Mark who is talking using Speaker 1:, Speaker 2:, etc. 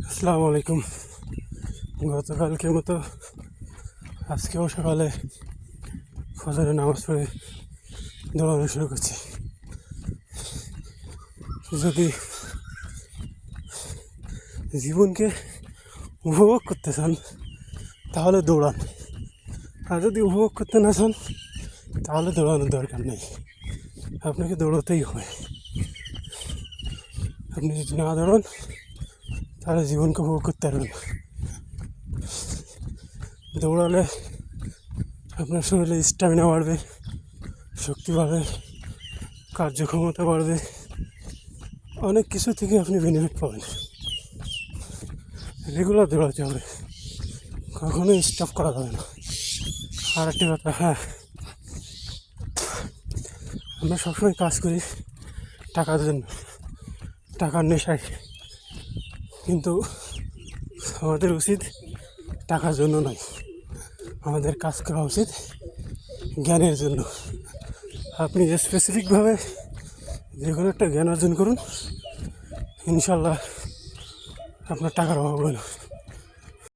Speaker 1: আসসালামু আলাইকুম। গতকালকের মতো আজকেও সকালে ফজরের নামাজ পড়ে দৌড়ানো শুরু করছি। যদি জীবনকে উপভোগ করতে চান তাহলে দৌড়ান, আর যদি উপভোগ করতে না চান তাহলে দৌড়ানোর দরকার নেই। আপনাকে দৌড়াতেই হয়। আপনি যদি না দৌড়ান তাহলে জীবনকে উপভোগ করতে পারবেন না। দৌড়ালে আপনার শরীরে স্ট্যামিনা বাড়বে, শক্তি বাড়বে, কার্যক্ষমতা বাড়বে, অনেক কিছু থেকে আপনি বেনিফিট পাবেন। রেগুলার দৌড়াতে হবে, কখনোই স্টপ করা যাবে না। আর একটি কথা, আমরা সবসময় কাজ করি টাকার জন্য, টাকার নেশায়, কিন্তু আমাদের উচিত টাকার জন্য নয়, আমাদের কাজ করা উচিত জ্ঞানের জন্য। আপনি স্পেসিফিকভাবে যে কোনো একটা জ্ঞান অর্জন করুন, ইনশাল্লাহ আপনার টাকার অভাব হবে না।